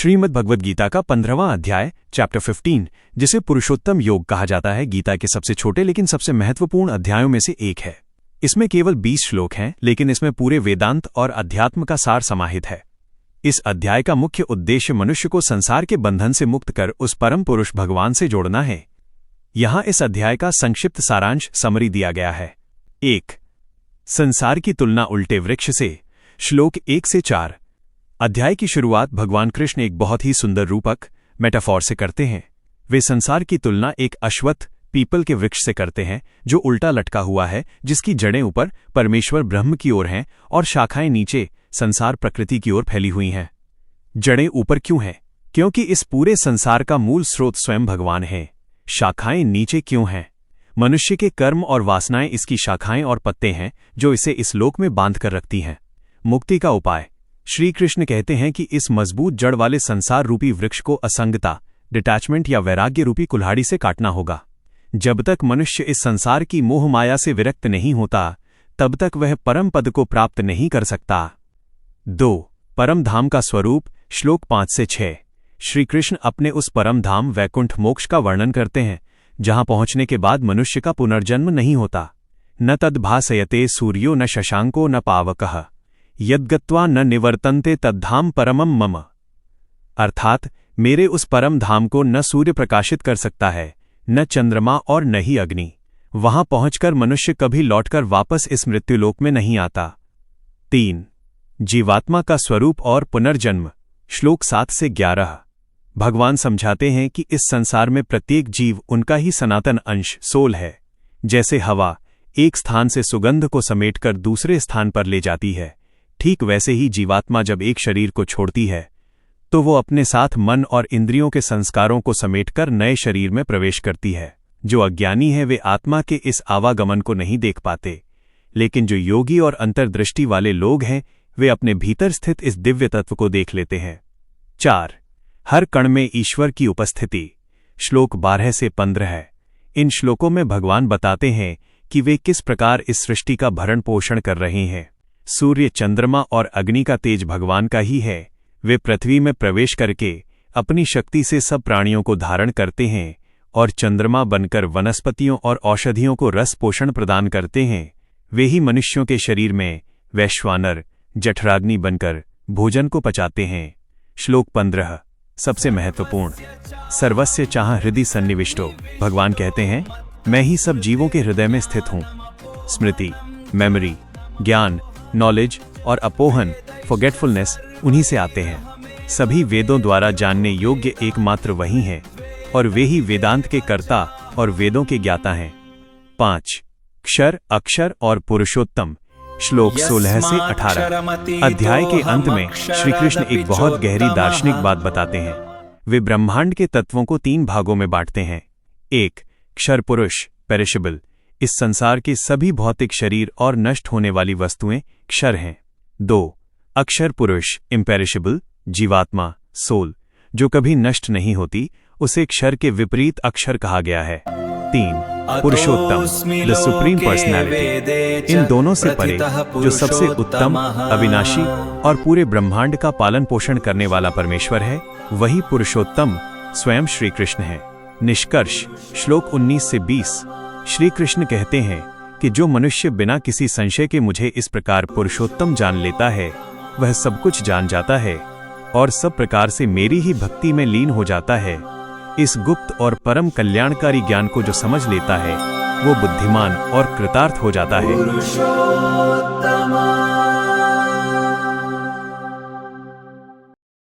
श्रीमद् भगवद गीता का 15वां अध्याय चैप्टर 15, जिसे पुरुषोत्तम योग कहा जाता है, गीता के सबसे छोटे लेकिन सबसे महत्वपूर्ण अध्यायों में से एक है। इसमें केवल 20 श्लोक हैं, लेकिन इसमें पूरे वेदांत और अध्यात्म का सार समाहित है। इस अध्याय का मुख्य उद्देश्य मनुष्य को संसार के बंधन से मुक्त कर उस परम पुरुष भगवान से जोड़ना है। यहाँ इस अध्याय का संक्षिप्त सारांश समरी दिया गया है। 1. संसार की तुलना उल्टे वृक्ष से, श्लोक 1 से 4। अध्याय की शुरुआत भगवान कृष्ण एक बहुत ही सुंदर रूपक मेटाफॉर से करते हैं। वे संसार की तुलना एक अश्वत्थ पीपल के वृक्ष से करते हैं, जो उल्टा लटका हुआ है, जिसकी जड़ें ऊपर परमेश्वर ब्रह्म की ओर हैं और शाखाएं नीचे संसार प्रकृति की ओर फैली हुई हैं। जड़ें ऊपर क्यों हैं? क्योंकि इस पूरे संसार का मूल स्रोत स्वयं भगवान है। शाखाएं नीचे क्यों हैं? मनुष्य के कर्म और वासनाएं इसकी शाखाएं और पत्ते हैं, जो इसे इस लोक में बांध कर रखती हैं। मुक्ति का उपाय। श्री कृष्ण कहते हैं कि इस मजबूत जड़ वाले संसार रूपी वृक्ष को असंगता, डिटैचमेंट या वैराग्य रूपी कुल्हाड़ी से काटना होगा। जब तक मनुष्य इस संसार की मोह माया से विरक्त नहीं होता, तब तक वह परम पद को प्राप्त नहीं कर सकता। 2. परम धाम का स्वरूप, श्लोक 5 से 6। श्री कृष्ण अपने उस परम धाम वैकुंठ मोक्ष का वर्णन करते हैं, जहां पहुंचने के बाद मनुष्य का पुनर्जन्म नहीं होता। न तद्भासयते सूर्यो न शशांको न पावकः यद्गत्वा न निवर्तन्ते तद्धाम परमम मम। अर्थात मेरे उस परम धाम को न सूर्य प्रकाशित कर सकता है, न चंद्रमा और न ही अग्नि। वहां पहुंचकर मनुष्य कभी लौटकर वापस इस मृत्युलोक में नहीं आता। 3. जीवात्मा का स्वरूप और पुनर्जन्म, श्लोक 7 से 11। भगवान समझाते हैं कि इस संसार में प्रत्येक जीव उनका ही सनातन अंश सोल है। जैसे हवा एक स्थान से सुगंध को समेटकर दूसरे स्थान पर ले जाती है, ठीक वैसे ही जीवात्मा जब एक शरीर को छोड़ती है, तो वो अपने साथ मन और इंद्रियों के संस्कारों को समेटकर नए शरीर में प्रवेश करती है। जो अज्ञानी है वे आत्मा के इस आवागमन को नहीं देख पाते, लेकिन जो योगी और अंतर्दृष्टि वाले लोग हैं, वे अपने भीतर स्थित इस दिव्य तत्व को देख लेते हैं। 4. हर कण में ईश्वर की उपस्थिति, श्लोक 12 से 15 है। इन श्लोकों में भगवान बताते हैं कि वे किस प्रकार इस सृष्टि का भरण पोषण कर रहे हैं। सूर्य, चंद्रमा और अग्नि का तेज भगवान का ही है। वे पृथ्वी में प्रवेश करके अपनी शक्ति से सब प्राणियों को धारण करते हैं और चंद्रमा बनकर वनस्पतियों और औषधियों को रस पोषण प्रदान करते हैं। वे ही मनुष्यों के शरीर में वैश्वानर, जठराग्नि बनकर भोजन को पचाते हैं। श्लोक 15 सबसे महत्वपूर्ण, सर्वस्य चाह हृदय सन्निविष्टो। भगवान कहते हैं, मैं ही सब जीवों के हृदय में स्थित हूं। स्मृति, मेमोरी, ज्ञान, नॉलेज और अपोहन, फॉरगेटफुलनेस उन्हीं से आते हैं। सभी वेदों द्वारा जानने योग्य एकमात्र वही हैं, और वे ही वेदांत के कर्ता और वेदों के ज्ञाता हैं। 5. क्षर, अक्षर और पुरुषोत्तम, श्लोक 16 से 18। अध्याय के अंत में श्री कृष्ण एक बहुत गहरी दार्शनिक बात बताते हैं। वे ब्रह्मांड के तत्वों को 3 भागों में बांटते हैं। 1. क्षर पुरुष, पेरिशेबल। इस संसार के सभी भौतिक शरीर और नष्ट होने वाली वस्तुएं क्षर हैं। 2. अक्षर पुरुष, इम्पेरिशेबल, जीवात्मा, सोल, जो कभी नष्ट नहीं होती, उसे क्षर के विपरीत अक्षर कहा गया है। 3. पुरुषोत्तम, द सुप्रीम पर्सनैलिटी। इन दोनों से परे जो सबसे उत्तम, अविनाशी और पूरे ब्रह्मांड का पालन पोषण करने वाला परमेश्वर है, वही पुरुषोत्तम स्वयं श्री कृष्ण है। निष्कर्ष, श्लोक 19 से 20। श्री कृष्ण कहते हैं कि जो मनुष्य बिना किसी संशय के मुझे इस प्रकार पुरुषोत्तम जान लेता है, वह सब कुछ जान जाता है और सब प्रकार से मेरी ही भक्ति में लीन हो जाता है। इस गुप्त और परम कल्याणकारी ज्ञान को जो समझ लेता है, वो बुद्धिमान और कृतार्थ हो जाता है।